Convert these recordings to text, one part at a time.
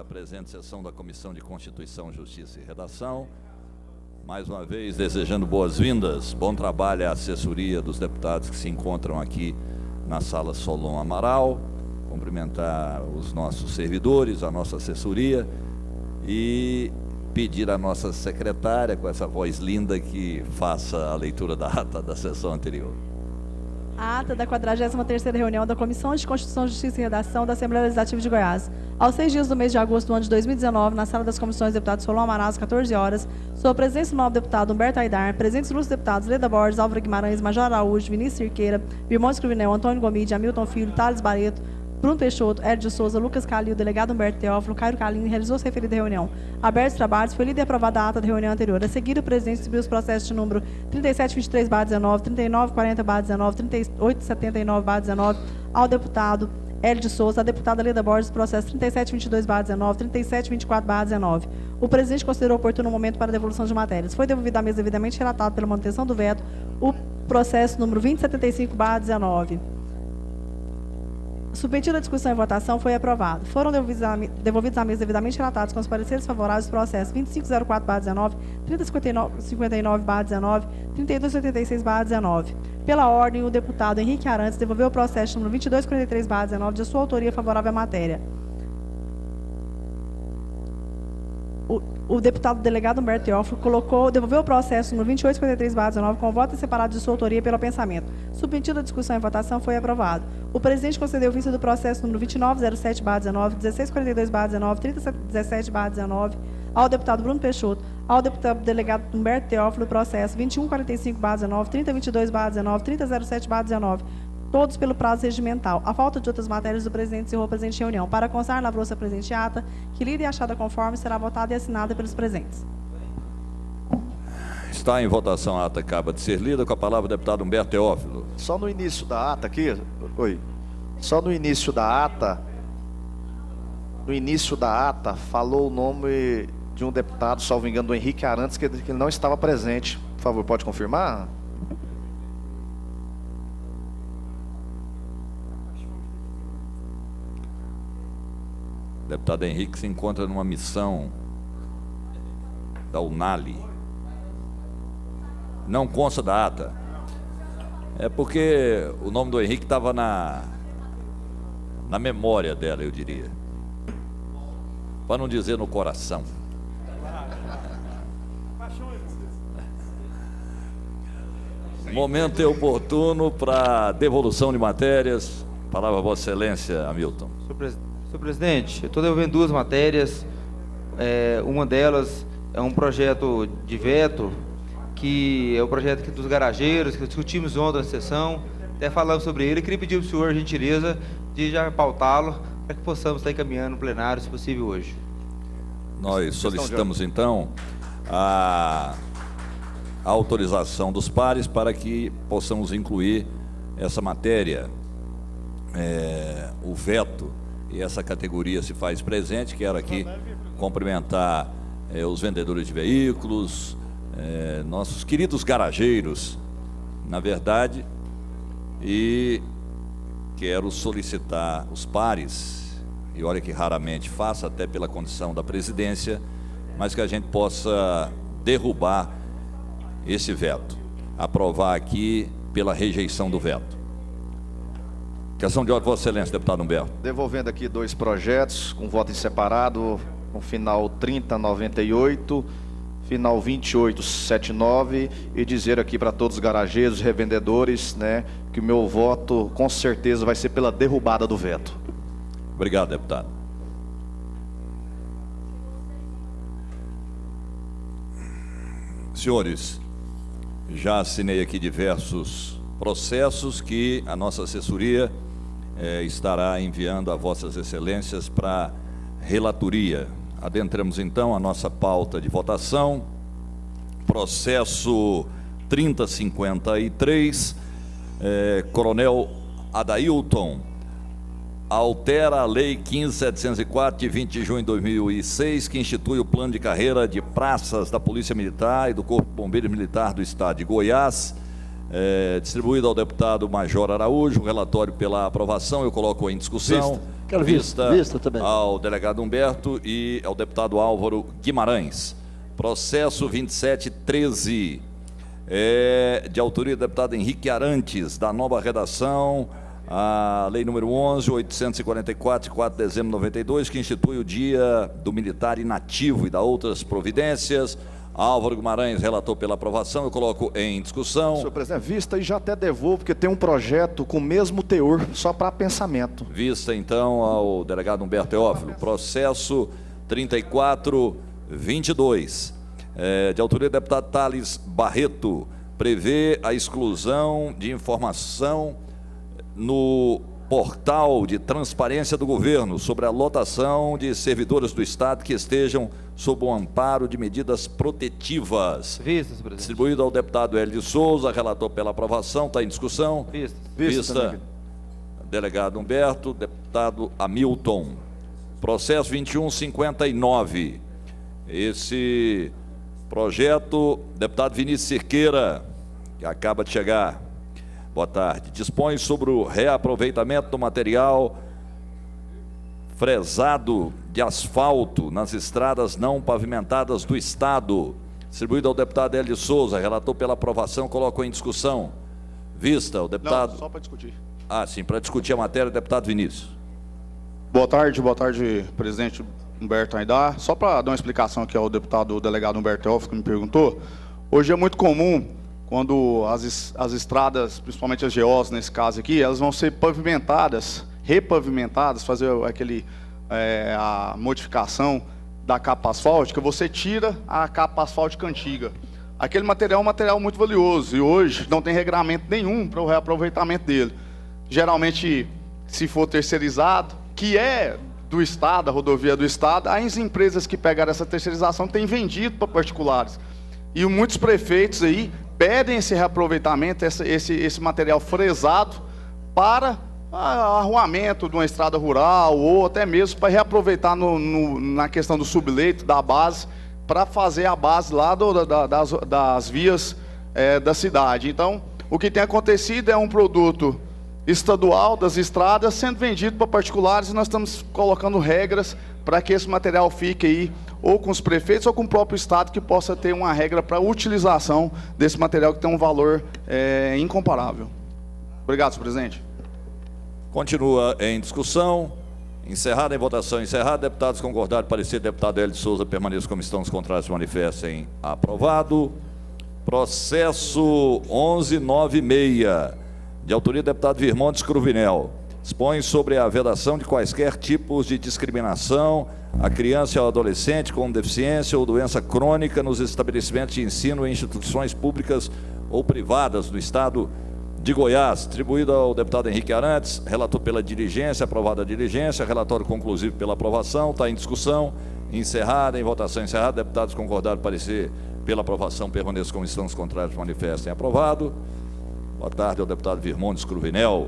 presente sessão da Comissão de Constituição, Justiça e Redação. Mais uma vez, desejando boas-vindas, bom trabalho à assessoria dos deputados que se encontram aqui na Sala Solon Amaral, cumprimentar os nossos servidores, a nossa assessoria e pedir à nossa secretária, com essa voz linda, que faça a leitura da ata da sessão anterior. A ata da 43ª reunião da Comissão de Constituição, Justiça e Redação da Assembleia Legislativa de Goiás, aos 6 dias do mês de agosto do ano de 2019, na Sala das Comissões, deputado Solon Amaral, às 14 horas, sob a presença do novo deputado Humberto Aidar, presentes ilustres deputados Leda Borges, Álvaro Guimarães, Major Araújo, Vinícius Cirqueira, Birmões Cruvinel, Antônio Gomide, Hamilton Filho, Thales Barreto, Bruno Peixoto, Hélio Souza, Lucas Calil, delegado Humberto Teófilo, Cairo Calini, realizou-se a referida reunião. Abertos os trabalhos, foi lida e aprovada a ata da reunião anterior. A seguir, o presidente distribuiu os processos de número 3723/19, 3940/19, 3879/19 ao deputado Hélio Souza, a deputada Leda Borges, processo 3722/19, 3724/19. O presidente considerou oportuno o momento para a devolução de matérias. Foi devolvido à mesa devidamente relatado pela manutenção do veto o processo número 2075/19. Submetido à discussão e votação, foi aprovado. Foram devolvidos à mesa devidamente relatados com os pareceres favoráveis os processos 2504/19, 3059/19, 3286/19. Pela ordem, o deputado Henrique Arantes devolveu o processo número 2243/19 de sua autoria favorável à matéria. O deputado delegado Humberto Teófilo devolveu o processo número 2853/19 com voto separado de sua autoria pelo pensamento. Submetido à discussão e votação, foi aprovado. O presidente concedeu vista do processo número 2907/19, 1642/19, 3017/19 ao deputado Bruno Peixoto, ao deputado delegado Humberto Teófilo, processo 2145/19, 3022/19, 3007/19, todos pelo prazo regimental. A falta de outras matérias, do presidente encerrou a presente reunião. Para constar na louça presente ata, que lida e achada conforme, será votada e assinada pelos presentes. Está em votação a ata, acaba de ser lida. Com a palavra o deputado Humberto Teófilo. Só no início da ata aqui, só no início da ata, falou o nome de um deputado, salvo engano, do Henrique Arantes, que ele não estava presente. Por favor, pode confirmar? O deputado Henrique se encontra numa missão da UNALI. Não consta da ata. É porque o nome do Henrique estava na memória dela, eu diria. Para não dizer no coração. Momento é oportuno para devolução de matérias. Palavra a Vossa Excelência, Hamilton. Senhor presidente, eu estou devolvendo duas matérias. Uma delas é um projeto de veto, que é o projeto dos garageiros, que discutimos ontem na sessão, até falamos sobre ele. Queria pedir ao senhor a gentileza de já pautá-lo, para que possamos estar encaminhando no plenário, se possível, hoje. Nós solicitamos, então, a autorização dos pares para que possamos incluir essa matéria, o veto, e essa categoria se faz presente. Quero aqui cumprimentar os vendedores de veículos, nossos queridos garageiros, na verdade, e quero solicitar os pares, e olha que raramente faço, até pela condição da presidência, mas que a gente possa derrubar esse veto, aprovar aqui pela rejeição do veto. Questão de ordem, Vossa Excelência, deputado Humberto. Devolvendo aqui dois projetos, com voto em separado, com final 3098, final 2879, e dizer aqui para todos os garageiros, revendedores, que o meu voto, com certeza, vai ser pela derrubada do veto. Obrigado, deputado. Senhores, já assinei aqui diversos processos que a nossa assessoria estará enviando a Vossas Excelências para relatoria. Adentramos então a nossa pauta de votação. Processo 3053, Coronel Adailton, altera a Lei 15.704, de 20 de junho de 2006, que institui o plano de carreira de praças da Polícia Militar e do Corpo de Bombeiros Militar do Estado de Goiás, distribuído ao deputado Major Araújo. O relatório pela aprovação, eu coloco em discussão. Quero vista também. Ao delegado Humberto e ao deputado Álvaro Guimarães. Processo 2713, de autoria do deputado Henrique Arantes, da nova redação, a lei número 11.844, de 4 de dezembro de 92, que institui o Dia do Militar Inativo e dá outras providências. Álvaro Guimarães, relator pela aprovação, eu coloco em discussão. Senhor presidente, vista e já até devolvo, porque tem um projeto com o mesmo teor, só para pensamento. Vista, então, ao delegado Humberto Teófilo. Processo 3422, de autoria do deputado Thales Barreto, prevê a exclusão de informação no portal de transparência do governo sobre a lotação de servidores do Estado que estejam sob o amparo de medidas protetivas. Vista, senhor presidente. Distribuído ao deputado Hélio de Souza, relator pela aprovação, está em discussão. Vista. Delegado Humberto, deputado Hamilton. Processo 2159. Esse projeto, deputado Vinícius Cerqueira, que acaba de chegar. Boa tarde. Dispõe sobre o reaproveitamento do material fresado de asfalto nas estradas não pavimentadas do Estado. Distribuído ao deputado Hélio de Souza, relator pela aprovação, colocou em discussão. Vista, o deputado... Não, só para discutir. Ah, sim, para discutir a matéria, deputado Vinícius. Boa tarde, presidente Humberto Aidar. Só para dar uma explicação aqui ao deputado delegado Humberto Teófilo, que me perguntou. Hoje é muito comum, quando as estradas, principalmente as GOs nesse caso aqui, elas vão ser pavimentadas, repavimentadas, fazer a modificação da capa asfáltica, você tira a capa asfáltica antiga. Aquele material é um material muito valioso e hoje não tem regramento nenhum para o reaproveitamento dele. Geralmente, se for terceirizado, que é do Estado, a rodovia do Estado, as empresas que pegaram essa terceirização têm vendido para particulares. E muitos prefeitos aí pedem esse reaproveitamento, esse material fresado para arruamento de uma estrada rural ou até mesmo para reaproveitar na questão do subleito, da base, para fazer a base lá das vias da cidade. Então, o que tem acontecido é um produto estadual das estradas sendo vendido para particulares e nós estamos colocando regras para que esse material fique aí ou com os prefeitos ou com o próprio Estado, que possa ter uma regra para a utilização desse material que tem um valor incomparável. Obrigado, senhor presidente. Continua em discussão. Encerrada em votação. Encerrado. Deputados concordaram. Parecer. Deputado Hélio de Souza permaneça como estão. Os contrários se manifestem. Aprovado. Processo 1196. De autoria do deputado Virmontes Cruvinel. Dispõe sobre a vedação de quaisquer tipos de discriminação a criança e ao adolescente com deficiência ou doença crônica nos estabelecimentos de ensino e instituições públicas ou privadas do Estado de Goiás. Distribuído ao deputado Henrique Arantes, relator pela diligência, aprovada a diligência, relatório conclusivo pela aprovação, está em discussão, encerrada, em votação encerrada, deputados concordaram parecer pela aprovação, permaneçam como estão, os contrários manifestem. Aprovado. Boa tarde ao deputado Virmontes Cruvinel.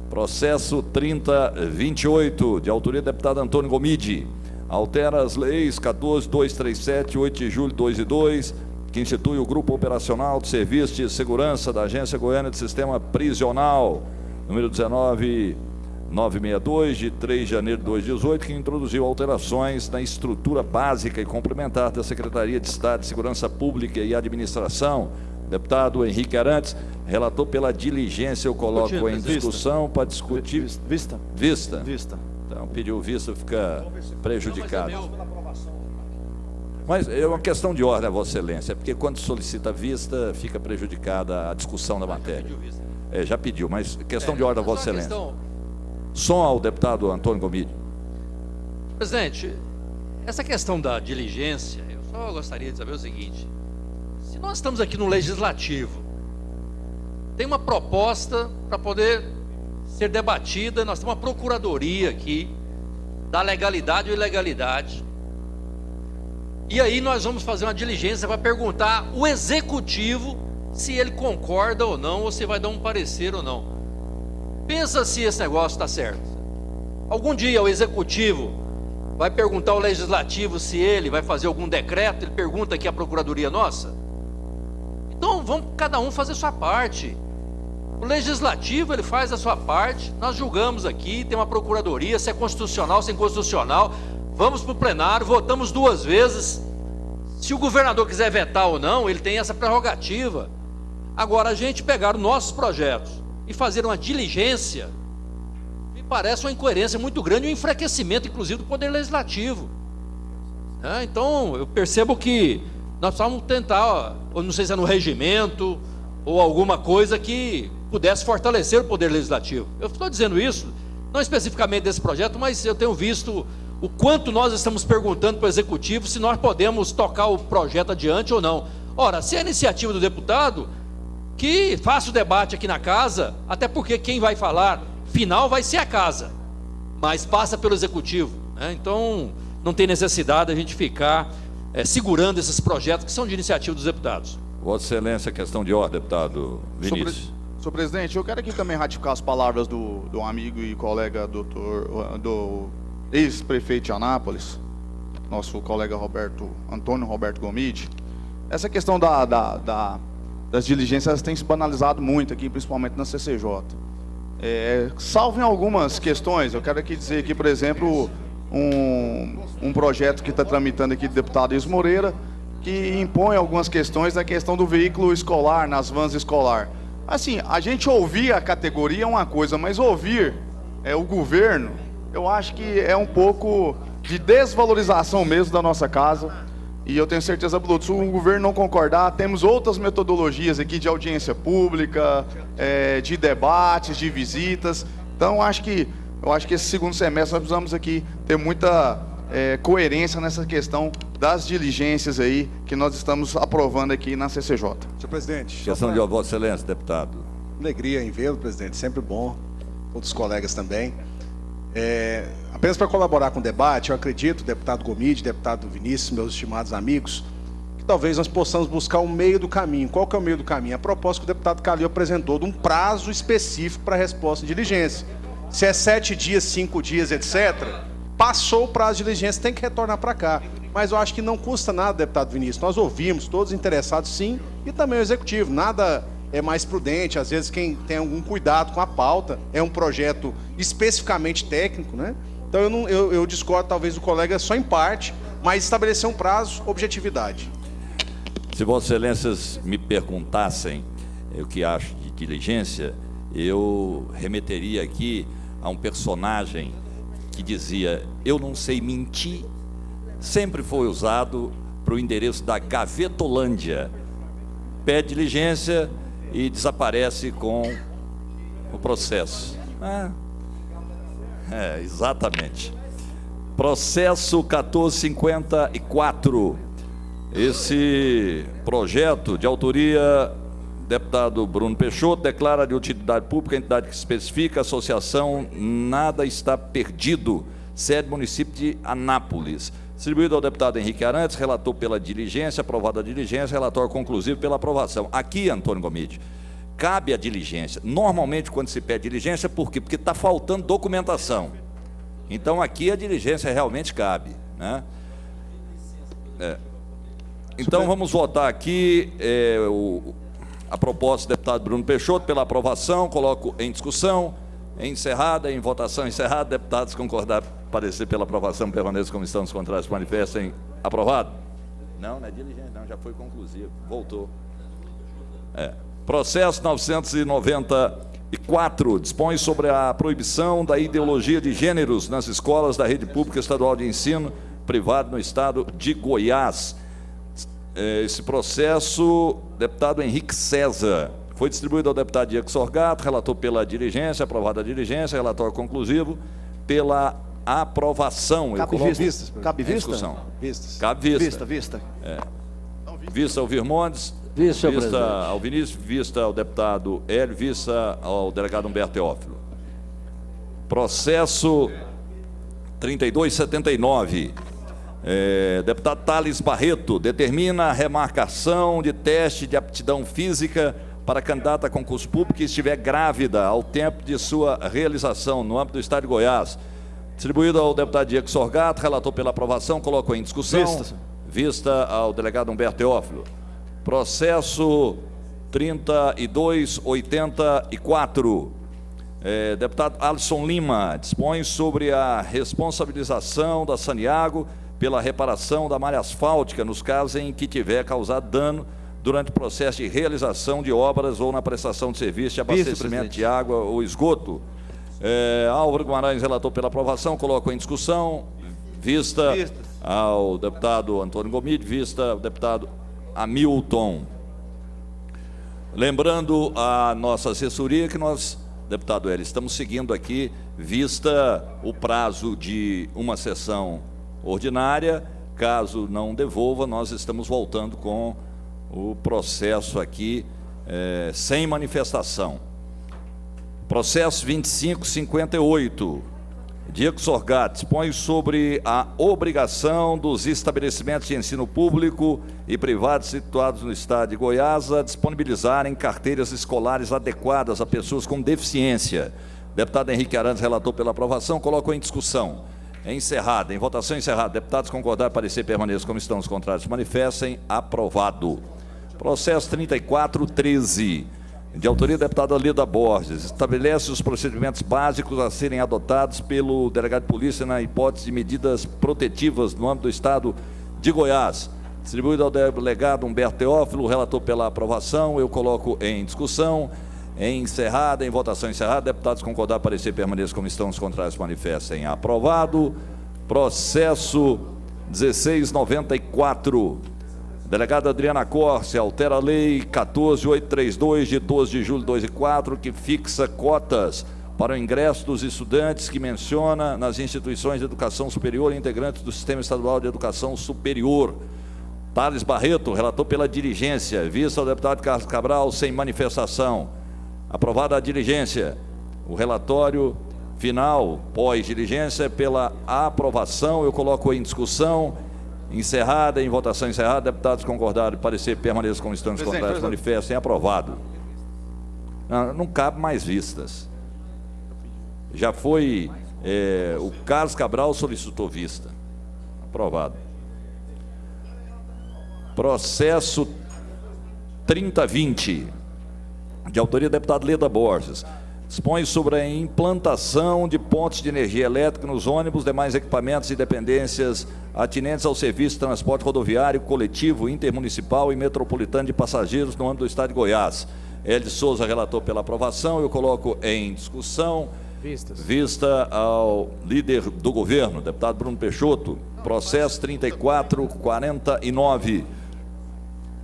Processo 3028, de autoria do deputado Antônio Gomide, altera as leis 14.237, 8 de julho de 2002, que institui o Grupo Operacional de Serviço de Segurança da Agência Goiana de Sistema Prisional, número 19962, de 3 de janeiro de 2018, que introduziu alterações na estrutura básica e complementar da Secretaria de Estado de Segurança Pública e Administração. Deputado Henrique Arantes, relator pela diligência, eu coloco em discussão para discutir. Vista. Então, pediu vista, fica prejudicado. Mas é uma questão de ordem, Vossa Excelência, porque quando solicita vista, fica prejudicada a discussão da matéria. Já pediu, mas questão de ordem, Vossa Excelência. Som ao deputado Antônio Gomide. Presidente, essa questão da diligência, eu só gostaria de saber o seguinte: se nós estamos aqui no Legislativo, tem uma proposta para poder ser debatida, nós temos uma procuradoria aqui da legalidade ou ilegalidade, e aí nós vamos fazer uma diligência para perguntar o executivo se ele concorda ou não, ou se vai dar um parecer ou não. Pensa se esse negócio está certo. Algum dia o executivo vai perguntar ao legislativo se ele vai fazer algum decreto, ele pergunta aqui a procuradoria nossa. Então vamos cada um fazer sua parte. O O legislativo, ele faz a sua parte, nós julgamos aqui, tem uma procuradoria, se é constitucional, se é inconstitucional, vamos para o plenário, votamos 2 vezes. Se o governador quiser vetar ou não, ele tem essa prerrogativa. Agora, a gente pegar os nossos projetos e fazer uma diligência, me parece uma incoerência muito grande, um enfraquecimento, inclusive, do Poder Legislativo. Então, eu percebo que nós precisamos tentar, ou não sei se é no regimento, ou alguma coisa que pudesse fortalecer o Poder Legislativo. Eu estou dizendo isso, não especificamente desse projeto, mas eu tenho visto o quanto nós estamos perguntando para o Executivo se nós podemos tocar o projeto adiante ou não. Ora, se é iniciativa do deputado, que faça o debate aqui na casa, até porque quem vai falar final vai ser a casa, mas passa pelo Executivo, né? Então, não tem necessidade a gente ficar segurando esses projetos que são de iniciativa dos deputados. Vossa Excelência, questão de ordem, deputado Vinícius. Senhor presidente, eu quero aqui também ratificar as palavras do amigo e colega do ex-prefeito de Anápolis, nosso colega Antônio Roberto Gomide. Essa questão das diligências tem se banalizado muito aqui, principalmente na CCJ. Salvo em algumas questões, eu quero aqui dizer que, por exemplo, um projeto que está tramitando aqui do deputado Ilso Moreira, que impõe algumas questões na questão do veículo escolar, nas vans escolar. Assim, a gente ouvir a categoria é uma coisa, mas ouvir o governo, eu acho que é um pouco de desvalorização mesmo da nossa casa. E eu tenho certeza absoluta, se o governo não concordar, temos outras metodologias aqui de audiência pública, de debates, de visitas. Então, eu acho que esse segundo semestre nós precisamos aqui ter muita coerência nessa questão das diligências aí que nós estamos aprovando aqui na CCJ. Senhor presidente. Questão de Vossa Excelência, deputado. Alegria em vê-lo, presidente, sempre bom. Outros colegas também. Apenas para colaborar com o debate, eu acredito, deputado Gomide, deputado Vinícius, meus estimados amigos, que talvez nós possamos buscar o meio do caminho. Qual que é o meio do caminho? A proposta que o deputado Calil apresentou de um prazo específico para a resposta de diligência. Se é 7 dias, 5 dias, etc., passou o prazo de diligência, tem que retornar para cá. Mas eu acho que não custa nada, deputado Vinícius. Nós ouvimos, todos interessados sim, e também o Executivo. Nada é mais prudente, às vezes quem tem algum cuidado com a pauta, é um projeto especificamente técnico, né? Então eu discordo talvez do colega só em parte, mas estabelecer um prazo, objetividade. Se Vossas Excelências me perguntassem o que acho de diligência, eu remeteria aqui a um personagem que dizia: eu não sei mentir, sempre foi usado para o endereço da Gavetolândia. Pede diligência e desaparece com o processo. Exatamente. Processo 1454. Esse projeto de autoria deputado Bruno Peixoto declara de utilidade pública a entidade que especifica a associação Nada Está Perdido, sede município de Anápolis. Distribuído ao deputado Henrique Arantes, relator pela diligência, aprovada a diligência, relatório conclusivo pela aprovação. Aqui, Antônio Gomide, cabe a diligência. Normalmente, quando se pede diligência, por quê? Porque está faltando documentação. Então, aqui a diligência realmente cabe, né? Então, vamos votar aqui a proposta do deputado Bruno Peixoto pela aprovação. Coloco em discussão, encerrada, em votação encerrada. Deputados concordar, parecer pela aprovação, permaneçam como estão, os contrários manifestem. Aprovado? Não é diligência, não, já foi conclusivo. Voltou. Processo 994 dispõe sobre a proibição da ideologia de gêneros nas escolas da rede pública estadual de ensino privado no estado de Goiás. Esse processo, deputado Henrique César, foi distribuído ao deputado Diego Sorgato, relator pela diligência, aprovada a diligência, relatório conclusivo pela aprovação. Cabe vistas. Cabe vista? Discussão. Vistas. Cabe vista. Vista. Vista ao Virmondes, Vista ao Vinícius, vista ao deputado Hélio, vista ao delegado Humberto Teófilo. Processo 3279. Deputado Thales Barreto determina a remarcação de teste de aptidão física para candidata a concurso público que estiver grávida ao tempo de sua realização no âmbito do estado de Goiás. Distribuído ao deputado Diego Sorgato, relator pela aprovação, colocou em discussão. Vista ao delegado Humberto Teófilo. Processo 3284. Deputado Alisson Lima, dispõe sobre a responsabilização da Saniago pela reparação da malha asfáltica nos casos em que tiver causado dano durante o processo de realização de obras ou na prestação de serviço de abastecimento de água ou esgoto. Álvaro Guimarães, relator pela aprovação, coloco em discussão, vista ao deputado Antônio Gomide, vista ao deputado Hamilton. Lembrando a nossa assessoria que nós, deputado Hélio, estamos seguindo aqui, vista o prazo de uma sessão ordinária, caso não devolva, nós estamos voltando com o processo aqui sem manifestação. Processo 2558. Diego Sorgat dispõe sobre a obrigação dos estabelecimentos de ensino público e privados situados no estado de Goiás a disponibilizarem carteiras escolares adequadas a pessoas com deficiência. Deputado Henrique Arantes, relator pela aprovação, coloco em discussão. Encerrada. Em votação encerrada. Deputados concordarem, parecer, permaneçam como estão, os contrários manifestem. Aprovado. Processo 3413. De autoria do deputado Leda Borges, estabelece os procedimentos básicos a serem adotados pelo delegado de polícia na hipótese de medidas protetivas no âmbito do estado de Goiás. Distribuído ao delegado Humberto Teófilo, relator pela aprovação, eu coloco em discussão. Encerrada, em votação encerrada, deputados concordarem, parecer, permaneçam como estão, os contrários manifestem. Aprovado. Processo 1694. Delegada Adriana Corse altera a lei 14832 de 12 de julho de 2004, que fixa cotas para o ingresso dos estudantes, que menciona nas instituições de educação superior e integrantes do Sistema Estadual de Educação Superior. Thales Barreto, relator pela diligência, vista ao deputado Carlos Cabral, sem manifestação. Aprovada a diligência. O relatório final, pós-diligência, pela aprovação, eu coloco em discussão. Encerrada, em votação encerrada, deputados concordaram, parecer, permaneçam como estão, os contrários manifestem. Aprovado. Não cabe mais vistas. Já foi, o Carlos Cabral solicitou vista. Aprovado. Processo 3020, de autoria do deputado Leda Borges. Dispõe sobre a implantação de pontos de energia elétrica nos ônibus, demais equipamentos e dependências atinentes ao serviço de transporte rodoviário, coletivo, intermunicipal e metropolitano de passageiros no âmbito do estado de Goiás. Hélio Souza, relator pela aprovação, eu coloco em discussão. Vista ao líder do governo, deputado Bruno Peixoto. Processo 3449,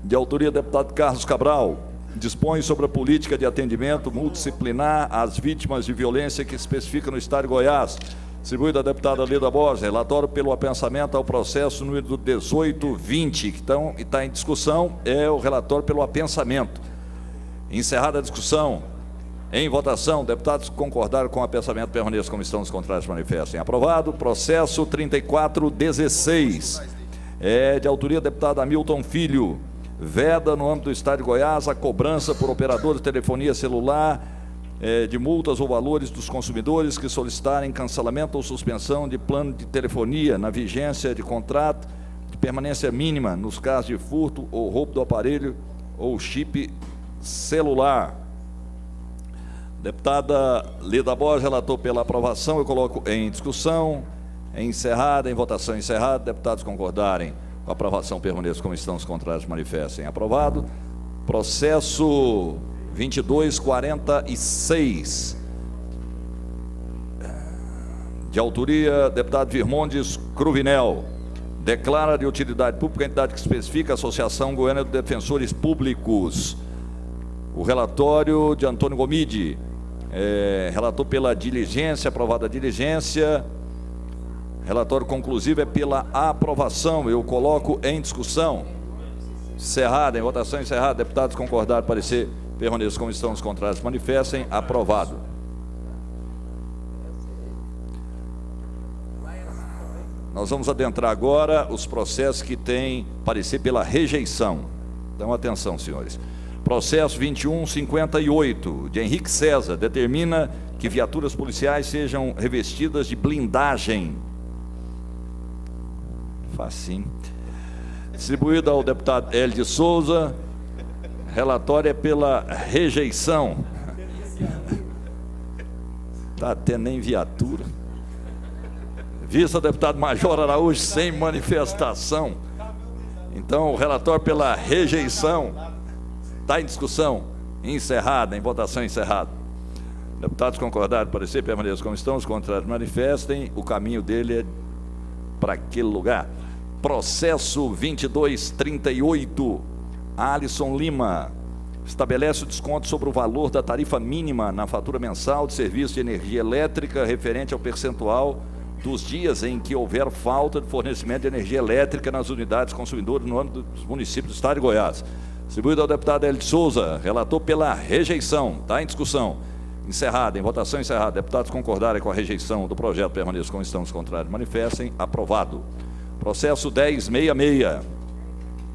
de autoria do deputado Carlos Cabral. Dispõe sobre a política de atendimento multidisciplinar às vítimas de violência que especifica no estado de Goiás. Distribuído à deputada Leda Borges, relatório pelo apensamento ao processo número 1820, que está em discussão, é o relatório pelo apensamento. Encerrada a discussão, em votação, deputados que concordaram com o apensamento permaneçam como estão, os contrários manifestem. Aprovado. Processo 3416, de autoria do deputado Hamilton Filho. Veda, no âmbito do estado de Goiás, a cobrança por operador de telefonia celular de multas ou valores dos consumidores que solicitarem cancelamento ou suspensão de plano de telefonia na vigência de contrato de permanência mínima nos casos de furto ou roubo do aparelho ou chip celular. Deputada Leda Borges, relator pela aprovação, eu coloco em discussão. Encerrada, em votação encerrada, deputados concordarem com a aprovação, permaneçam como estão, os contrários manifestem. Aprovado. Processo 2246, de autoria deputado Virmondes Cruvinel. Declara de utilidade pública a entidade que especifica a Associação Goiana de Defensores Públicos. O relatório de Antônio Gomide, relator pela diligência, aprovada a diligência. Relatório conclusivo é pela aprovação, eu coloco em discussão. Encerrada, em votação encerrada, deputados concordaram, parecer, permaneçam como estão, os contrários manifestem. Aprovado. Nós vamos adentrar agora os processos que têm parecer pela rejeição. Então, atenção, senhores. Processo 2158, de Henrique César, determina que viaturas policiais sejam revestidas de blindagem. Facinho. Distribuído ao deputado Hélio de Souza, Relatório é pela rejeição. Está tendo nem viatura. Vista o deputado Major Araújo sem manifestação. Então, o relatório pela rejeição está em discussão, encerrada, em votação encerrada. Deputados concordaram, parecer, permaneçam como estão, os contrários manifestem. O caminho dele é para aquele lugar. Processo 2238, Alisson Lima. Estabelece o desconto sobre o valor da tarifa mínima na fatura mensal de serviço de energia elétrica referente ao percentual dos dias em que houver falta de fornecimento de energia elétrica nas unidades consumidoras no âmbito dos municípios do estado de Goiás. Distribuído ao deputado Hélio de Souza, relator pela rejeição. Está em discussão. Encerrada, em votação encerrada. Deputados concordarem com a rejeição do projeto, permaneçam como estão, os contrários manifestem. Aprovado. Processo 1066,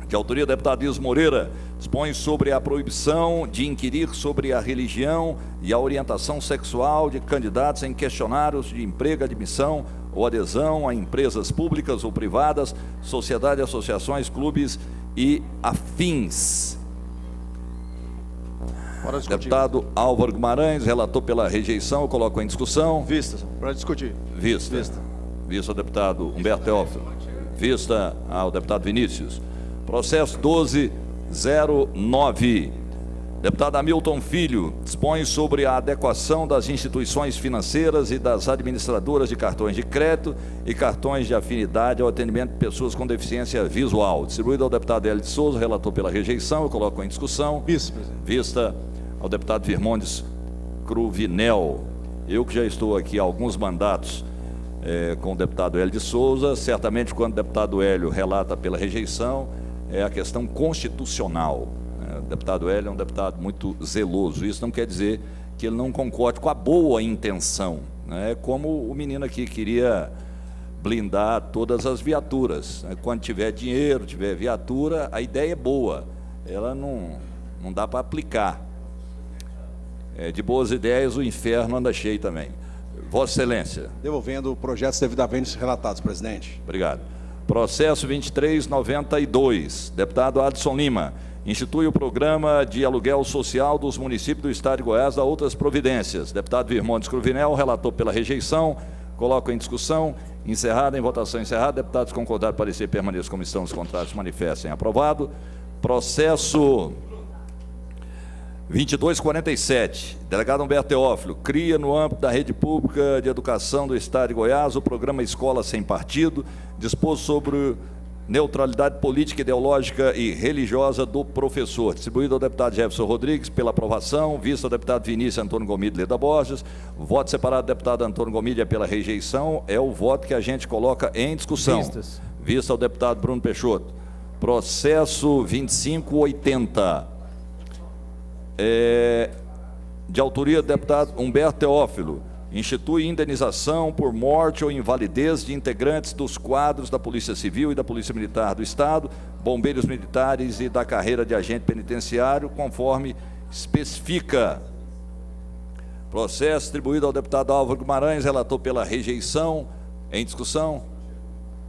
de autoria do deputado Ilso Moreira, dispõe sobre a proibição de inquirir sobre a religião e a orientação sexual de candidatos em questionários de emprego, admissão ou adesão a empresas públicas ou privadas, sociedades, associações, clubes e afins. Deputado Álvaro Guimarães, relator pela rejeição, eu coloco em discussão. Vista, para discutir. Vista. Vista ao deputado Humberto Teófilo. Vista ao deputado Vinícius. Processo 1209. Deputado Hamilton Filho dispõe sobre a adequação das instituições financeiras e das administradoras de cartões de crédito e cartões de afinidade ao atendimento de pessoas com deficiência visual. Distribuído ao deputado Hélio de Souza, relator pela rejeição, eu coloco em discussão. Vice-presidente. Vista ao deputado Virmondes Cruvinel. Eu que já estou aqui há alguns mandatos com o deputado Hélio de Souza, certamente quando o deputado Hélio relata pela rejeição, é a questão constitucional. O deputado Hélio é um deputado muito zeloso. Isso não quer dizer que ele não concorde com a boa intenção, né? Como o menino aqui queria blindar todas as viaturas. Quando tiver dinheiro, tiver viatura, a ideia é boa. Ela não dá para aplicar. De boas ideias, o inferno anda cheio também. Vossa Excelência. Devolvendo projetos devidamente relatados, presidente. Obrigado. Processo 2392, deputado Adson Lima, institui o programa de aluguel social dos municípios do estado de Goiás, da outras providências. Deputado Virmondes Cruvinel, relator pela rejeição, coloco em discussão, encerrada, em votação encerrada. Deputados concordaram, parecer, permaneçam como estão, os contrários manifestem. Aprovado. Processo 2247, delegado Humberto Teófilo, cria no âmbito da rede pública de educação do estado de Goiás o programa Escola Sem Partido, disposto sobre neutralidade política, ideológica e religiosa do professor. Distribuído ao deputado Jefferson Rodrigues pela aprovação, vista ao deputado Vinícius Antônio Gomide Leda Borges, voto separado do deputado Antônio Gomide pela rejeição, é o voto que a gente coloca em discussão. Vista ao deputado Bruno Peixoto. Processo 2580. De autoria do deputado Humberto Teófilo, institui indenização por morte ou invalidez de integrantes dos quadros da Polícia Civil e da Polícia Militar do Estado, bombeiros militares e da carreira de agente penitenciário, conforme especifica. Processo distribuído ao deputado Álvaro Guimarães, relator pela rejeição, em discussão.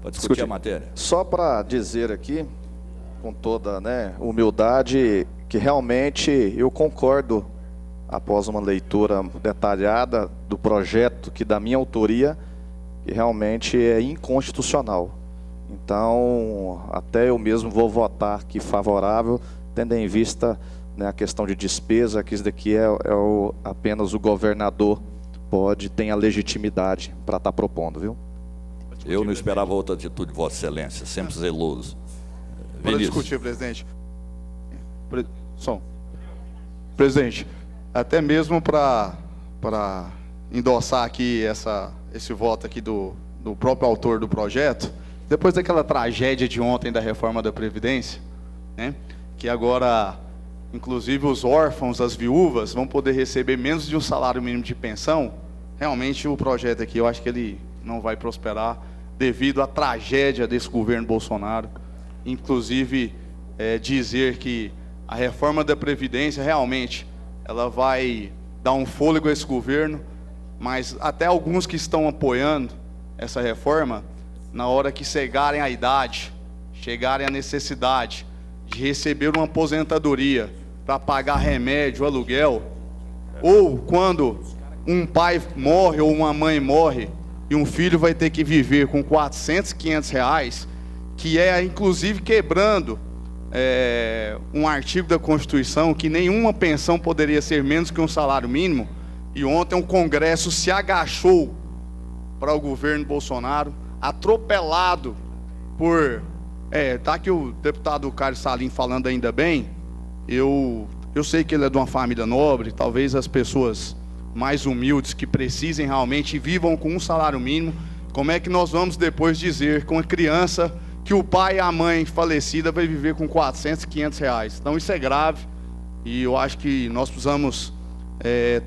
Para discutir a matéria. Só para dizer aqui, com toda humildade, que realmente eu concordo, após uma leitura detalhada do projeto, que da minha autoria, que realmente é inconstitucional. Então, até eu mesmo vou votar aqui favorável, tendo em vista a questão de despesa, que isso daqui apenas o governador tem a legitimidade para estar propondo, viu? Eu não esperava outra atitude, Vossa Excelência, sempre zeloso. Para discutir, presidente. Presidente, até mesmo para endossar aqui esse voto aqui do próprio autor do projeto, depois daquela tragédia de ontem da reforma da Previdência, né, que agora, inclusive, os órfãos, as viúvas, vão poder receber menos de um salário mínimo de pensão, realmente o projeto aqui, eu acho que ele não vai prosperar devido à tragédia desse governo Bolsonaro. Inclusive, dizer que a reforma da Previdência realmente ela vai dar um fôlego a esse governo, mas até alguns que estão apoiando essa reforma, na hora que chegarem à idade, chegarem à necessidade de receber uma aposentadoria para pagar remédio, aluguel, ou quando um pai morre ou uma mãe morre e um filho vai ter que viver com 400, 500 reais, que é inclusive quebrando um artigo da Constituição, que nenhuma pensão poderia ser menos que um salário mínimo. E ontem o Congresso se agachou para o governo Bolsonaro, atropelado por... tá aqui o deputado Carlos Salim falando ainda bem. Eu sei que ele é de uma família nobre, talvez as pessoas mais humildes que precisem realmente vivam com um salário mínimo. Como é que nós vamos depois dizer com a criança que o pai e a mãe falecida vai viver com 400, 500 reais? Então isso é grave e eu acho que nós precisamos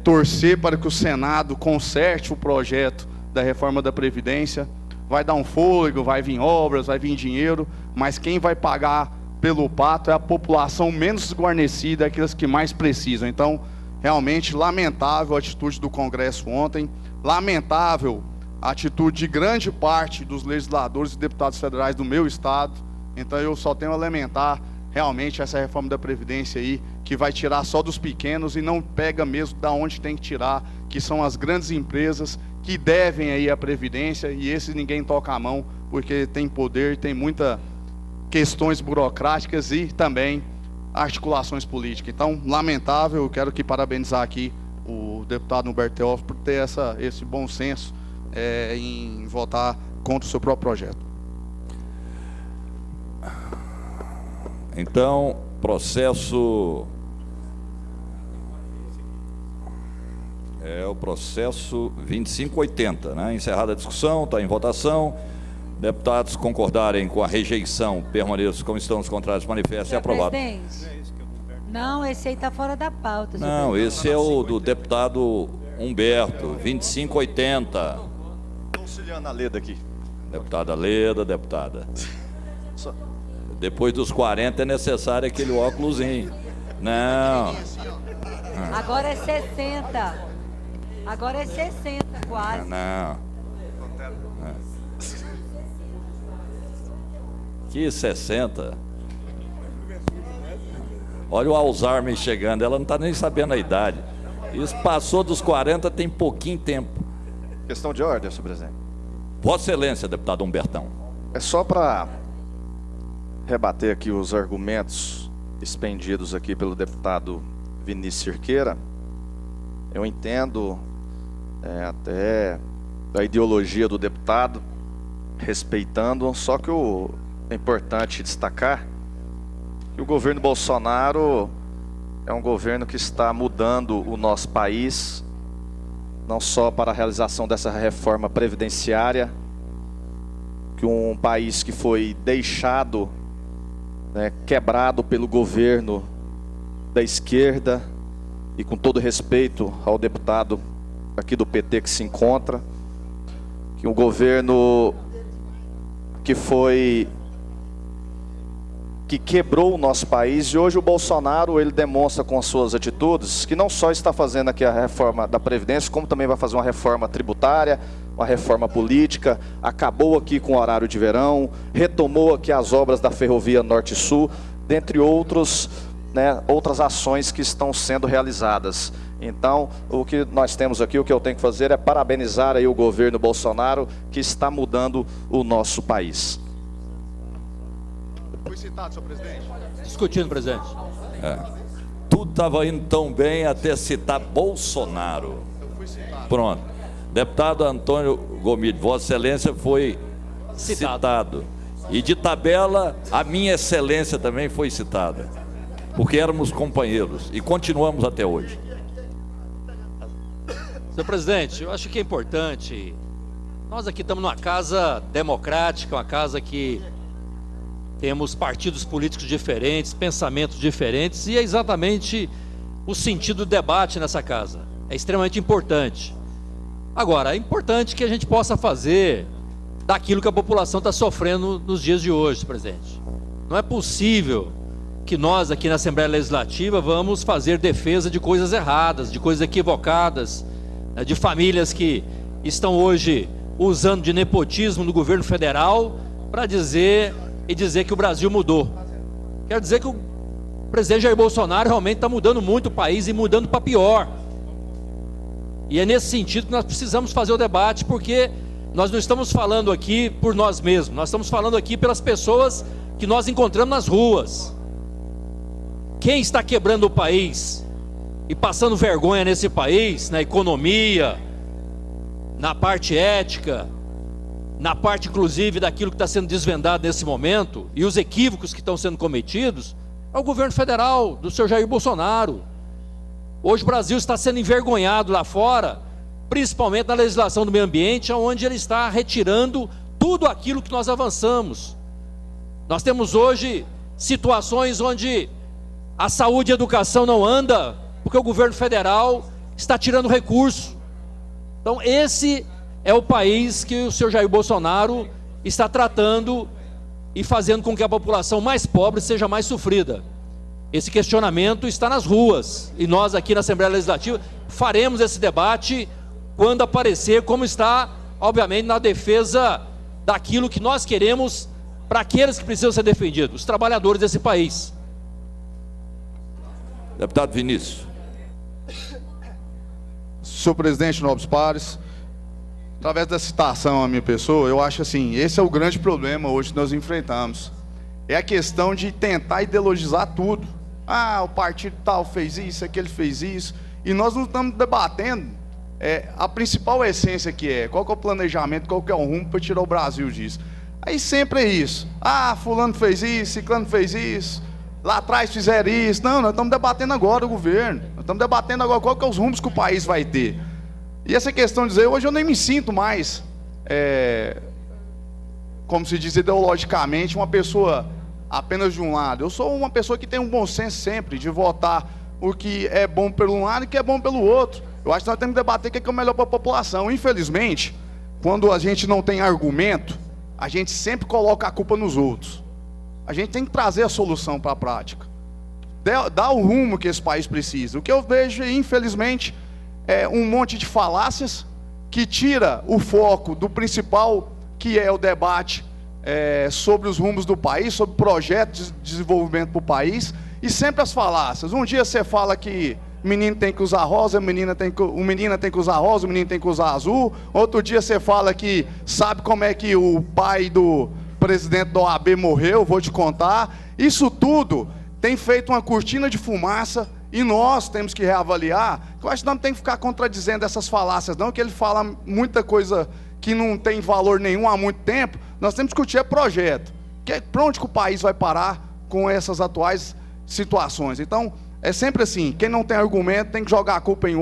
torcer para que o Senado conserte o projeto da reforma da Previdência. Vai dar um fôlego, vai vir obras, vai vir dinheiro, mas quem vai pagar pelo pato é a população menos desguarnecida, aqueles que mais precisam. Então, realmente lamentável a atitude do Congresso ontem, lamentável a atitude de grande parte dos legisladores e deputados federais do meu estado. Então eu só tenho a lamentar realmente essa reforma da Previdência aí, que vai tirar só dos pequenos e não pega mesmo da onde tem que tirar, que são as grandes empresas que devem aí a Previdência, e esses ninguém toca a mão, porque tem poder, tem muitas questões burocráticas e também articulações políticas. Então, lamentável, eu quero aqui parabenizar aqui o deputado Humberto Teófilo por ter esse bom senso em votar contra o seu próprio projeto. Então, processo... o processo 2580, né? Encerrada a discussão, está em votação. Deputados concordarem com a rejeição, permaneçam como estão, os contrários manifestem. É aprovado. Não, esse aí está fora da pauta. Não, esse é o do deputado Humberto, 2580. Auxiliando a Leda aqui. Deputada Leda, deputada. Depois dos 40 é necessário aquele óculosinho. Não. Agora é 60. Agora é 60 quase. Não. Que 60? Olha o Alzheimer chegando, ela não está nem sabendo a idade. Isso passou dos 40, tem pouquinho tempo. Questão de ordem, senhor presidente. Vossa Excelência, deputado Humbertão. É só para rebater aqui os argumentos expendidos aqui pelo deputado Vinícius Cerqueira. Eu entendo até a ideologia do deputado, respeitando, só que é importante destacar que o governo Bolsonaro é um governo que está mudando o nosso país, não só para a realização dessa reforma previdenciária, que um país que foi deixado, quebrado pelo governo da esquerda, e com todo respeito ao deputado aqui do PT que se encontra, que um governo que quebrou o nosso país, e hoje o Bolsonaro, ele demonstra com as suas atitudes que não só está fazendo aqui a reforma da Previdência, como também vai fazer uma reforma tributária, uma reforma política, acabou aqui com o horário de verão, retomou aqui as obras da Ferrovia Norte-Sul, dentre outras ações que estão sendo realizadas. Então, o que nós temos aqui, o que eu tenho que fazer é parabenizar aí o governo Bolsonaro, que está mudando o nosso país. Foi citado, senhor presidente. Discutindo, presidente. Tudo estava indo tão bem até citar Bolsonaro. Pronto. Deputado Antônio Gomide, Vossa Excelência foi citado. E de tabela, a minha excelência também foi citada. Porque éramos companheiros e continuamos até hoje. Senhor presidente, eu acho que é importante. Nós aqui estamos numa casa democrática, uma casa que temos partidos políticos diferentes, pensamentos diferentes, e é exatamente o sentido do debate nessa casa. É extremamente importante. Agora, é importante que a gente possa fazer daquilo que a população está sofrendo nos dias de hoje, presidente. Não é possível que nós aqui na Assembleia Legislativa vamos fazer defesa de coisas erradas, de coisas equivocadas, de famílias que estão hoje usando de nepotismo no governo federal para dizer que o Brasil mudou. Quero dizer que presidente Jair Bolsonaro realmente está mudando muito o país e mudando para pior. E é nesse sentido que nós precisamos fazer o debate, porque nós não estamos falando aqui por nós mesmos, nós estamos falando aqui pelas pessoas que nós encontramos nas ruas. Quem está quebrando o país e passando vergonha nesse país, na economia, na parte ética, na parte inclusive daquilo que está sendo desvendado nesse momento, e os equívocos que estão sendo cometidos, é o governo federal, do senhor Jair Bolsonaro. Hoje o Brasil está sendo envergonhado lá fora, principalmente na legislação do meio ambiente, onde ele está retirando tudo aquilo que nós avançamos. Nós temos hoje situações onde a saúde e a educação não anda, porque o governo federal está tirando recurso. Então esse é o país que o senhor Jair Bolsonaro está tratando e fazendo com que a população mais pobre seja mais sofrida. Esse questionamento está nas ruas, e nós aqui na Assembleia Legislativa faremos esse debate quando aparecer, como está, obviamente, na defesa daquilo que nós queremos para aqueles que precisam ser defendidos, os trabalhadores desse país. Deputado Vinícius. Senhor presidente, nobres pares, através da citação à minha pessoa, eu acho assim, esse é o grande problema hoje que nós enfrentamos. É a questão de tentar ideologizar tudo. Ah, o partido tal fez isso, aquele fez isso, e nós não estamos debatendo a principal essência que é, qual que é o planejamento, qual que é o rumo para tirar o Brasil disso. Aí sempre é isso, ah, fulano fez isso, ciclano fez isso, lá atrás fizeram isso. Não, nós estamos debatendo agora o governo, nós estamos debatendo agora qual que é os rumos que o país vai ter. E essa questão de dizer, hoje eu nem me sinto mais, como se diz ideologicamente, uma pessoa apenas de um lado. Eu sou uma pessoa que tem um bom senso sempre, de votar o que é bom pelo um lado e o que é bom pelo outro. Eu acho que nós temos que debater o que é o melhor para a população. Infelizmente, quando a gente não tem argumento, a gente sempre coloca a culpa nos outros. A gente tem que trazer a solução para a prática. Dar o rumo que esse país precisa. O que eu vejo, infelizmente, é um monte de falácias que tira o foco do principal, que é o debate sobre os rumos do país, sobre projetos de desenvolvimento para o país, e sempre as falácias. Um dia você fala que o menino tem que usar rosa, o menino tem que usar rosa, o menino tem que usar azul. Outro dia você fala que sabe como é que o pai do presidente da OAB morreu, vou te contar. Isso tudo tem feito uma cortina de fumaça, e nós temos que reavaliar. Eu acho que não tem que ficar contradizendo essas falácias, não, que ele fala muita coisa que não tem valor nenhum há muito tempo. Nós temos que discutir projeto. Para onde que o país vai parar com essas atuais situações? Então, é sempre assim, quem não tem argumento tem que jogar a culpa em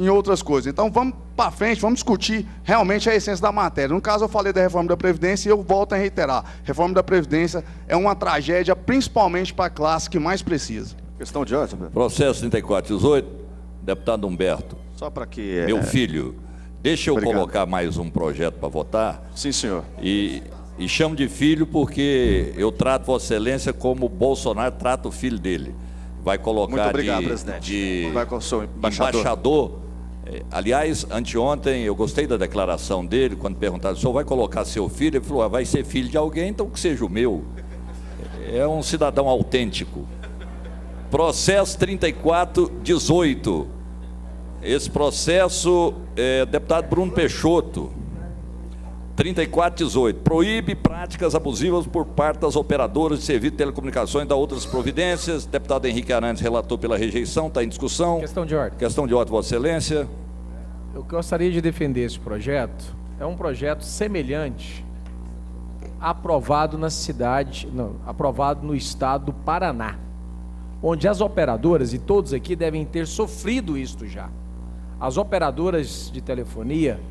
outras coisas. Então, vamos para frente, vamos discutir realmente a essência da matéria. No caso, eu falei da reforma da Previdência e eu volto a reiterar. A reforma da Previdência é uma tragédia, principalmente para a classe que mais precisa. Questão de ordem. Processo 3418, deputado Humberto. Só para que... Meu filho, deixa eu Obrigado. Colocar mais um projeto para votar. Sim, senhor. E chamo de filho porque eu trato Vossa Excelência como o Bolsonaro trata o filho dele. Vai colocar Muito obrigado, presidente. Vai com o seu embaixador. Aliás, anteontem eu gostei da declaração dele, quando perguntaram, o senhor vai colocar seu filho? Ele falou, vai ser filho de alguém, então que seja o meu. É um cidadão autêntico. Processo 3418. Esse processo deputado Bruno Peixoto. 3418. Proíbe práticas abusivas por parte das operadoras de serviço de telecomunicações e da outras providências. Deputado Henrique Arantes relatou pela rejeição, está em discussão. Questão de ordem. Questão de ordem, Vossa Excelência. Eu gostaria de defender esse projeto. É um projeto semelhante, aprovado aprovado no estado do Paraná, onde as operadoras, e todos aqui devem ter sofrido isto já. As operadoras de telefonia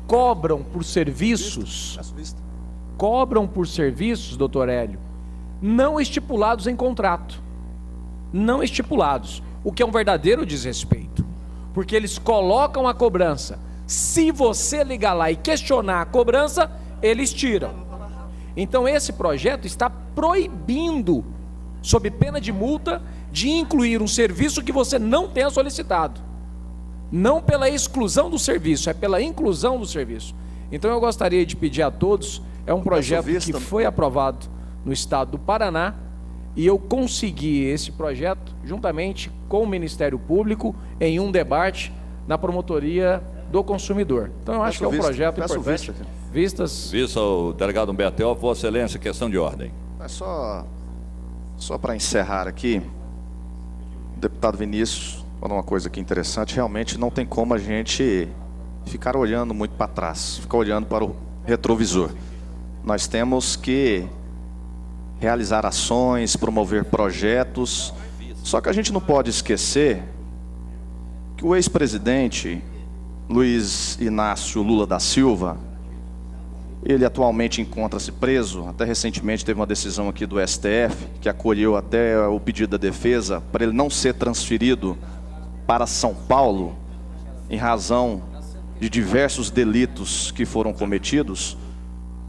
cobram por serviços, doutor Hélio, não estipulados em contrato, não estipulados, o que é um verdadeiro desrespeito, porque eles colocam a cobrança. Se você ligar lá e questionar a cobrança, eles tiram. Então esse projeto está proibindo, sob pena de multa, de incluir um serviço que você não tenha solicitado. Não pela exclusão do serviço, é pela inclusão do serviço. Então eu gostaria de pedir a todos, é um projeto que foi aprovado no estado do Paraná, E eu consegui esse projeto juntamente com o Ministério Público em um debate na promotoria do consumidor. Então eu acho que é um projeto importante. Vistas. Vista o delegado Humberto Teófilo, Vossa Excelência, questão de ordem. É só para encerrar aqui, o deputado Vinícius falou uma coisa aqui interessante. Realmente não tem como a gente ficar olhando muito para trás, ficar olhando para o retrovisor. Nós temos que realizar ações, promover projetos. Só que a gente não pode esquecer que o ex-presidente Luiz Inácio Lula da Silva, ele atualmente encontra-se preso. Até recentemente teve uma decisão aqui do STF que acolheu até o pedido da defesa para ele não ser transferido para São Paulo em razão de diversos delitos que foram cometidos.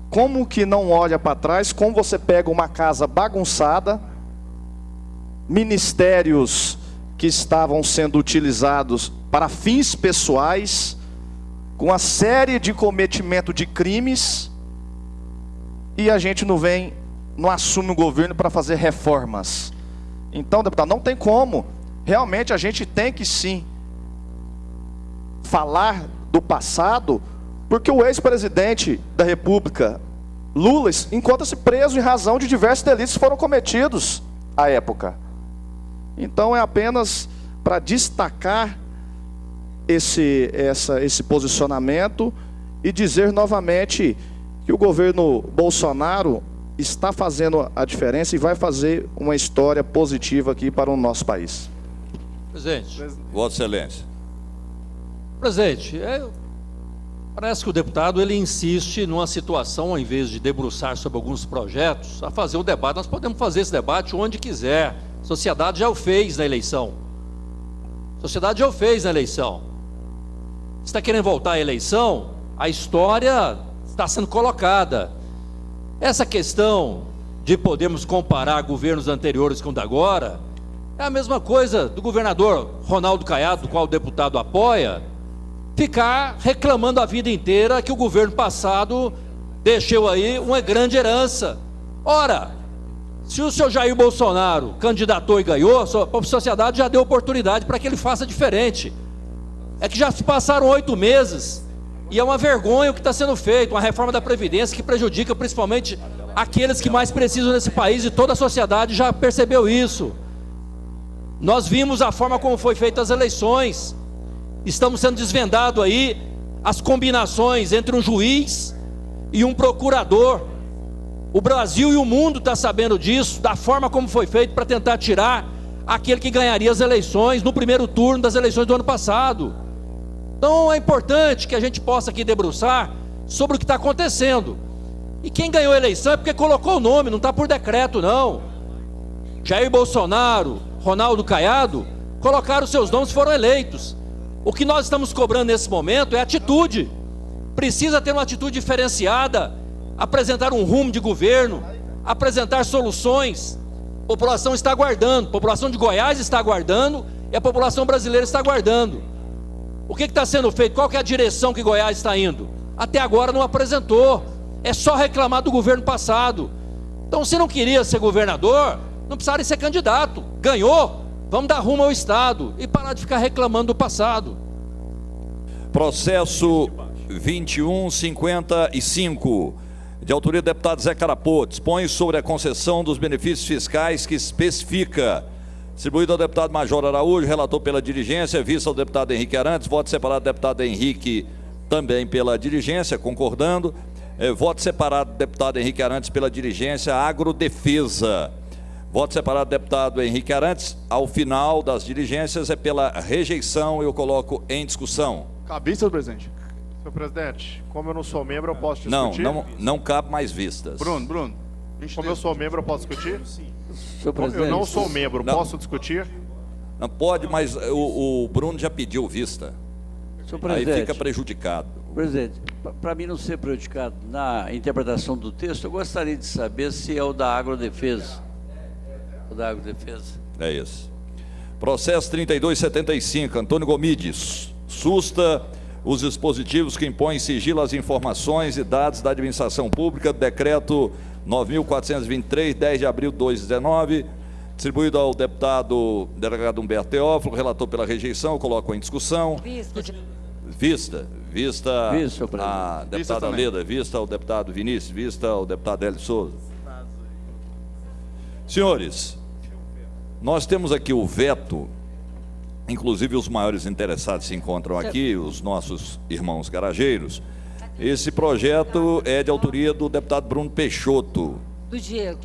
Como que não olha para trás? Como você pega uma casa bagunçada, ministérios que estavam sendo utilizados para fins pessoais, com uma série de cometimento de crimes, e a gente não assume o governo para fazer reformas. Então, deputado, não tem como. Realmente a gente tem que sim falar do passado, porque o ex-presidente da República, Lula, encontra-se preso em razão de diversos delitos que foram cometidos à época. Então é apenas para destacar esse posicionamento e dizer novamente que o governo Bolsonaro está fazendo a diferença e vai fazer uma história positiva aqui para o nosso país. Presidente. Vossa Excelência. Presidente, parece que o deputado ele insiste numa situação, ao invés de debruçar sobre alguns projetos, a fazer o debate. Nós podemos fazer esse debate onde quiser. A sociedade já o fez na eleição. A sociedade já o fez na eleição. Se está querendo voltar à eleição, a história está sendo colocada. Essa questão de podermos comparar governos anteriores com o de agora, é a mesma coisa do governador Ronaldo Caiado, do qual o deputado apoia, ficar reclamando a vida inteira que o governo passado deixou aí uma grande herança. Ora, se o senhor Jair Bolsonaro candidatou e ganhou, a sociedade já deu oportunidade para que ele faça diferente. É que já se passaram 8 meses e é uma vergonha o que está sendo feito, uma reforma da Previdência que prejudica principalmente aqueles que mais precisam nesse país, e toda a sociedade já percebeu isso. Nós vimos a forma como foi feita as eleições. Estamos sendo desvendado aí as combinações entre um juiz e um procurador. O Brasil e o mundo está sabendo disso, da forma como foi feito para tentar tirar aquele que ganharia as eleições no primeiro turno das eleições do ano passado. Então é importante que a gente possa aqui debruçar sobre o que está acontecendo. E quem ganhou a eleição é porque colocou o nome, não está por decreto não. Jair Bolsonaro, Ronaldo Caiado, colocaram seus nomes e foram eleitos. O que nós estamos cobrando nesse momento é atitude. Precisa ter uma atitude diferenciada, apresentar um rumo de governo, apresentar soluções. A população está aguardando, a população de Goiás está aguardando e a população brasileira está aguardando. O que está sendo feito? Qual que é a direção que Goiás está indo? Até agora não apresentou. É só reclamar do governo passado. Então, se não queria ser governador, não precisaria ser candidato. Ganhou, vamos dar rumo ao Estado e parar de ficar reclamando do passado. Processo 2155, de autoria do deputado Zé Carapô, dispõe sobre a concessão dos benefícios fiscais que especifica. Distribuído ao deputado Major Araújo, relator pela diligência, vista ao deputado Henrique Arantes, voto separado do deputado Henrique também pela diligência, concordando. Voto separado do deputado Henrique Arantes pela diligência, agrodefesa. Voto separado do deputado Henrique Arantes, ao final das diligências, é pela rejeição, eu coloco em discussão. Cabe, senhor presidente. Senhor presidente, como eu não sou membro, eu posso discutir? Não cabe mais vistas. Bruno, como eu sou membro, eu posso discutir? Senhor presidente, eu não sou membro, posso discutir? Não pode, mas o Bruno já pediu vista. Senhor presidente, aí fica prejudicado. Presidente, para mim não ser prejudicado na interpretação do texto, eu gostaria de saber se é o da agrodefesa. O da agrodefesa. É isso. Processo 3275, Antônio Gomides. Susta os dispositivos que impõem sigilo às informações e dados da administração pública do decreto 9.423, 10 de abril de 2019, distribuído ao deputado delegado Humberto Teófilo, relator pela rejeição, eu coloco em discussão. Vista a deputada Leda, vista ao deputado Vinícius, vista ao deputado Hélio Souza. Senhores, nós temos aqui o veto, inclusive os maiores interessados se encontram aqui, os nossos irmãos garageiros. Esse projeto é de autoria do deputado Bruno Peixoto. Do Diego.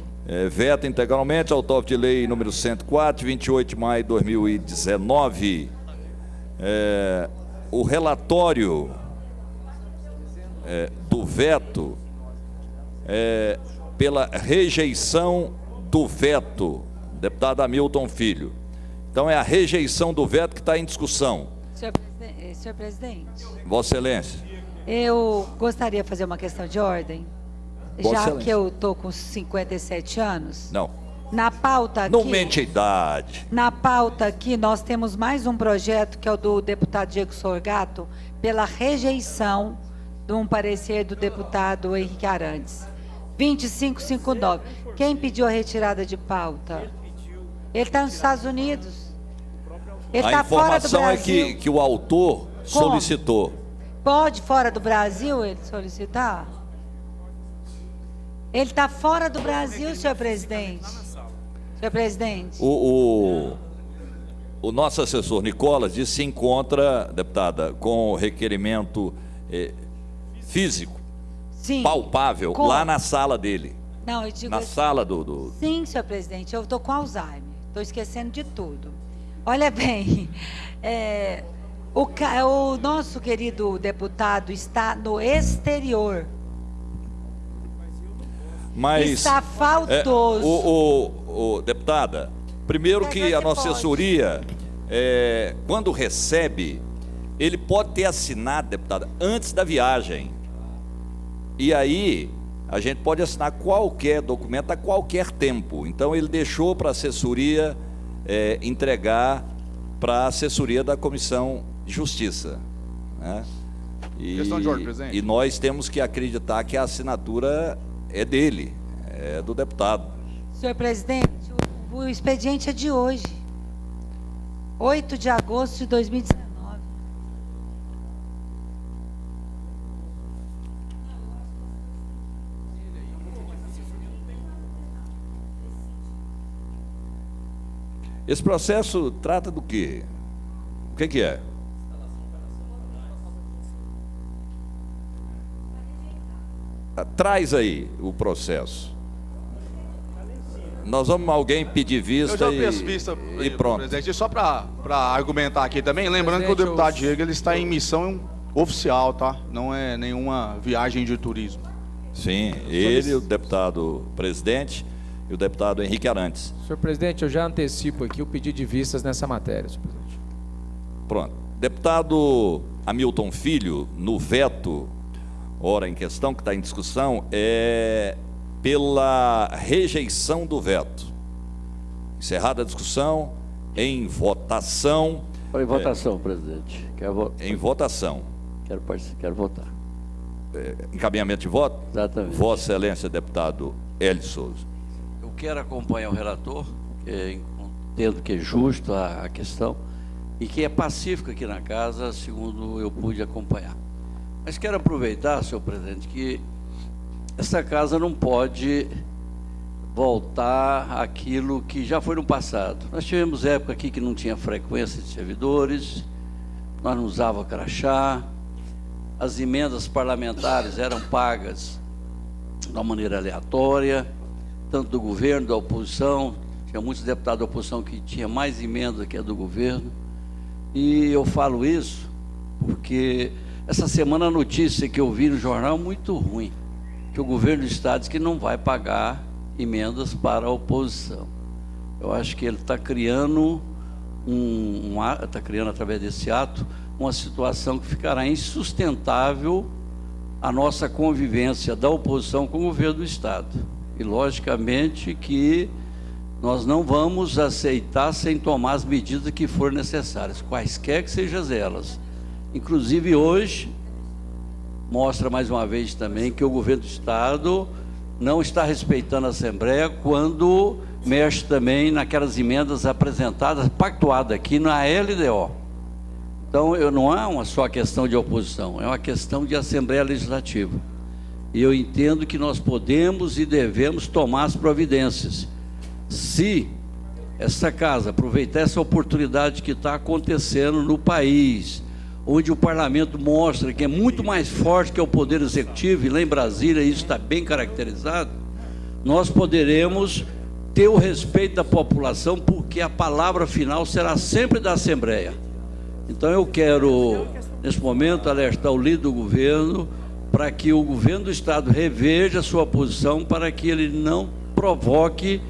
Veta integralmente, autor de lei número 104, 28 de maio de 2019. O relatório do veto pela rejeição do veto, deputado Hamilton Filho. Então é a rejeição do veto que está em discussão. Senhor presidente. Vossa Excelência. Eu gostaria de fazer uma questão de ordem. Vossa Já Excelência. que eu estou com 57 anos. Não. Na pauta aqui. Não mente a idade. Na pauta aqui, nós temos mais um projeto, que é o do deputado Diego Sorgato, pela rejeição de um parecer do deputado Henrique Arantes. 2559. Quem pediu a retirada de pauta? Ele está nos Estados Unidos. Ele está fora do informação Brasil. que o autor solicitou. Pode fora do Brasil ele solicitar? Ele está fora do Brasil, senhor presidente. Senhor presidente. O nosso assessor Nicolas disse que se encontra, deputada, com requerimento físico, sim, palpável, lá na sala dele. Não, eu digo na assim, sala do... Sim, senhor presidente, eu estou com Alzheimer. Estou esquecendo de tudo. Olha bem, o nosso querido deputado está no exterior. Mas está faltoso. Deputada, primeiro que a nossa assessoria, quando recebe, ele pode ter assinado, deputada, antes da viagem. E aí, a gente pode assinar qualquer documento a qualquer tempo. Então, ele deixou para a assessoria entregar para a assessoria da Comissão de Justiça. Né? Questão de ordem, presidente. E nós temos que acreditar que a assinatura é dele, é do deputado. Senhor presidente, o expediente é de hoje, 8 de agosto de 2019. Esse processo trata do quê? O que é? Traz aí o processo. Nós vamos alguém pedir vista, eu já peço vista e pronto. Presidente, só para argumentar aqui também, lembrando que o deputado Diego ele está em missão oficial, tá? Não é nenhuma viagem de turismo. Sim, ele, o deputado presidente e o deputado Henrique Arantes. Senhor presidente, eu já antecipo aqui o pedido de vistas nessa matéria, senhor presidente. Pronto. Deputado Hamilton Filho, no veto, ora em questão, que está em discussão, é pela rejeição do veto. Encerrada a discussão, em votação. Em votação, presidente. Em votação. Quero votar. Encaminhamento de voto? Exatamente. Vossa Excelência, deputado Hélio Souza. Eu quero acompanhar o relator, entendo que é justo a questão, e que é pacífico aqui na casa, segundo eu pude acompanhar. Mas quero aproveitar, senhor presidente, que essa casa não pode voltar àquilo que já foi no passado. Nós tivemos época aqui que não tinha frequência de servidores, nós não usávamos crachá, as emendas parlamentares eram pagas de uma maneira aleatória, tanto do governo, da oposição. Tinha muitos deputados da oposição que tinham mais emendas que a do governo. E eu falo isso porque essa semana a notícia que eu vi no jornal é muito ruim, que o governo do estado diz que não vai pagar emendas para a oposição. Eu acho que ele está criando está criando através desse ato uma situação que ficará insustentável a nossa convivência da oposição com o governo do estado. E logicamente que nós não vamos aceitar sem tomar as medidas que forem necessárias, quaisquer que sejam elas. Inclusive hoje mostra mais uma vez também que o governo do estado não está respeitando a Assembleia quando mexe também naquelas emendas apresentadas, pactuadas aqui na LDO. Então, não é uma só questão de oposição, é uma questão de Assembleia Legislativa. E eu entendo que nós podemos e devemos tomar as providências. Se essa casa aproveitar essa oportunidade que está acontecendo no país, onde o parlamento mostra que é muito mais forte que o poder executivo, e lá em Brasília isso está bem caracterizado, nós poderemos ter o respeito da população, porque a palavra final será sempre da Assembleia. Então eu quero, nesse momento, alertar o líder do governo para que o governo do Estado reveja a sua posição, para que ele não provoque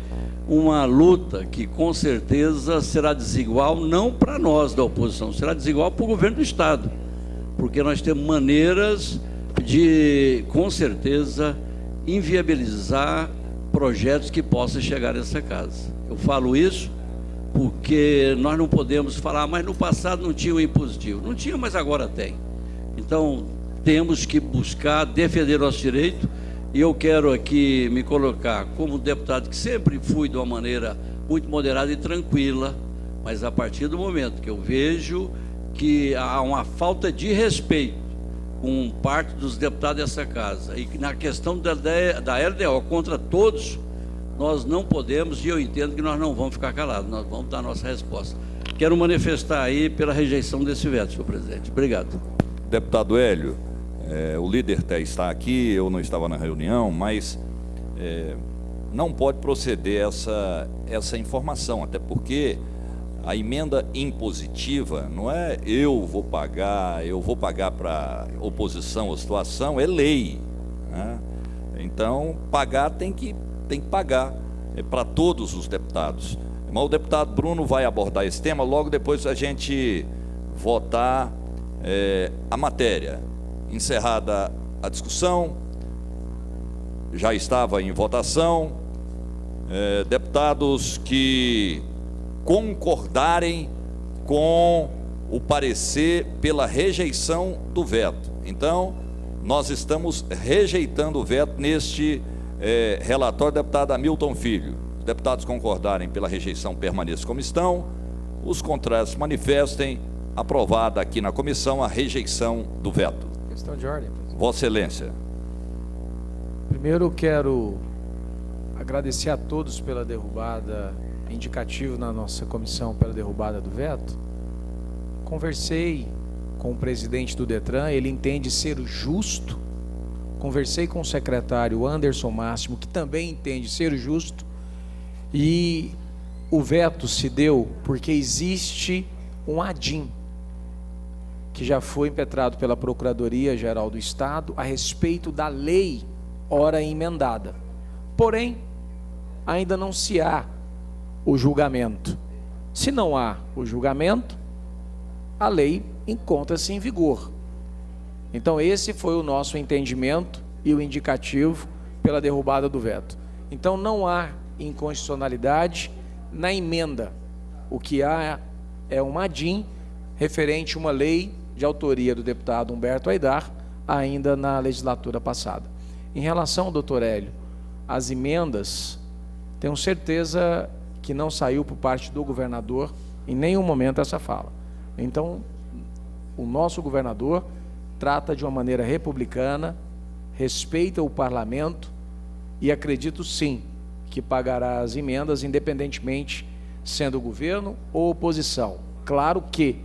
uma luta que com certeza será desigual, não para nós da oposição, será desigual para o governo do Estado, porque nós temos maneiras de, com certeza, inviabilizar projetos que possam chegar nessa casa. Eu falo isso porque nós não podemos falar, mas no passado não tinha o impositivo. Não tinha, mas agora tem. Então, temos que buscar defender nosso direito. E eu quero aqui me colocar como deputado que sempre fui de uma maneira muito moderada e tranquila, mas a partir do momento que eu vejo que há uma falta de respeito com parte dos deputados dessa casa, e na questão da LDO contra todos, nós não podemos, e eu entendo que nós não vamos ficar calados, nós vamos dar a nossa resposta. Quero manifestar aí pela rejeição desse veto, senhor presidente. Obrigado. Deputado Hélio, o líder até está aqui, eu não estava na reunião, mas não pode proceder essa informação, até porque a emenda impositiva não é eu vou pagar para oposição ou situação, é lei, né? Então, pagar tem que pagar para todos os deputados. Mas o deputado Bruno vai abordar esse tema logo depois da gente votar a matéria. Encerrada a discussão, já estava em votação. Deputados que concordarem com o parecer pela rejeição do veto. Então, nós estamos rejeitando o veto neste relatório, deputado Hamilton Filho. Os deputados concordarem pela rejeição, permaneçam como estão. Os contrários manifestem. Aprovada aqui na comissão a rejeição do veto. Questão de ordem, presidente. Vossa Excelência. Primeiro quero agradecer a todos pela derrubada, indicativo na nossa comissão pela derrubada do veto. Conversei com o presidente do Detran, ele entende ser justo. Conversei com o secretário Anderson Máximo, que também entende ser justo. E o veto se deu porque existe um ADIM, que já foi impetrado pela Procuradoria-Geral do Estado a respeito da lei ora emendada. Porém, ainda não se há o julgamento. Se não há o julgamento, a lei encontra-se em vigor. Então, esse foi o nosso entendimento e o indicativo pela derrubada do veto. Então, não há inconstitucionalidade na emenda. O que há é um ADIM referente a uma lei de autoria do deputado Humberto Aidar, ainda na legislatura passada. Em relação, doutor Hélio, às emendas, tenho certeza que não saiu por parte do governador em nenhum momento essa fala. Então, o nosso governador trata de uma maneira republicana, respeita o parlamento e acredito sim que pagará as emendas independentemente sendo governo ou oposição. Claro que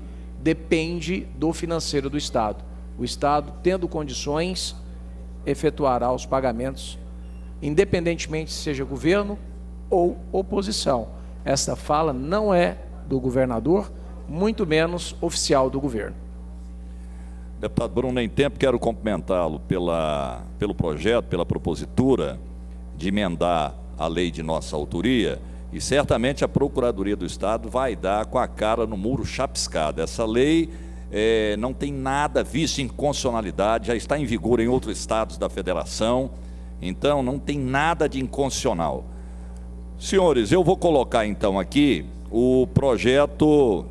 depende do financeiro do Estado. O Estado, tendo condições, efetuará os pagamentos, independentemente se seja governo ou oposição. Esta fala não é do governador, muito menos oficial do governo. Deputado Bruno, em tempo, quero cumprimentá-lo pelo projeto, pela propositura de emendar a lei de nossa autoria, e certamente a Procuradoria do Estado vai dar com a cara no muro chapiscado. Essa lei não tem nada visto em inconstitucionalidade, já está em vigor em outros estados da federação, então não tem nada de inconstitucional. Senhores, eu vou colocar então aqui o projeto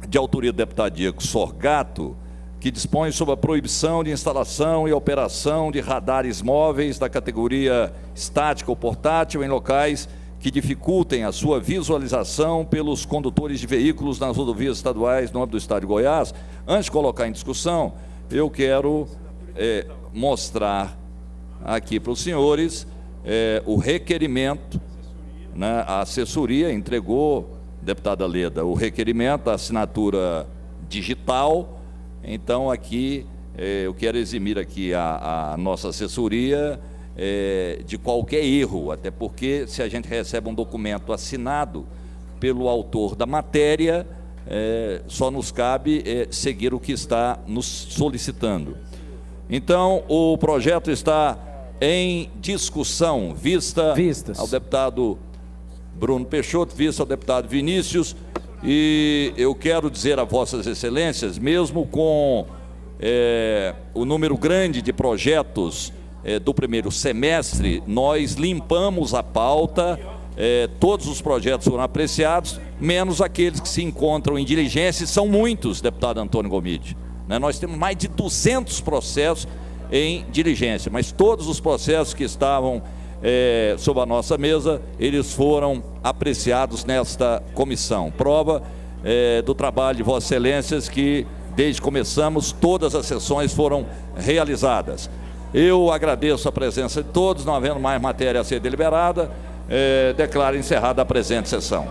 de autoria do deputado Diego Sorgato, que dispõe sobre a proibição de instalação e operação de radares móveis da categoria estática ou portátil em locais que dificultem a sua visualização pelos condutores de veículos nas rodovias estaduais no âmbito do Estado de Goiás. Antes de colocar em discussão, eu quero mostrar aqui para os senhores o requerimento, né? A assessoria entregou, deputada Leda, o requerimento, a assinatura digital. Então, aqui, eu quero eximir aqui a nossa assessoria de qualquer erro, até porque se a gente recebe um documento assinado pelo autor da matéria, só nos cabe seguir o que está nos solicitando. Então, o projeto está em discussão, vistas ao deputado Bruno Peixoto, vista ao deputado Vinícius. E eu quero dizer a vossas excelências, mesmo com o número grande de projetos do primeiro semestre, nós limpamos a pauta, todos os projetos foram apreciados, menos aqueles que se encontram em diligência, e são muitos, deputado Antônio Gomide, né? Nós temos mais de 200 processos em diligência, mas todos os processos que estavam sob a nossa mesa, eles foram apreciados nesta comissão. Prova do trabalho de vossas excelências que, desde que começamos, todas as sessões foram realizadas. Eu agradeço a presença de todos, não havendo mais matéria a ser deliberada, declaro encerrada a presente sessão.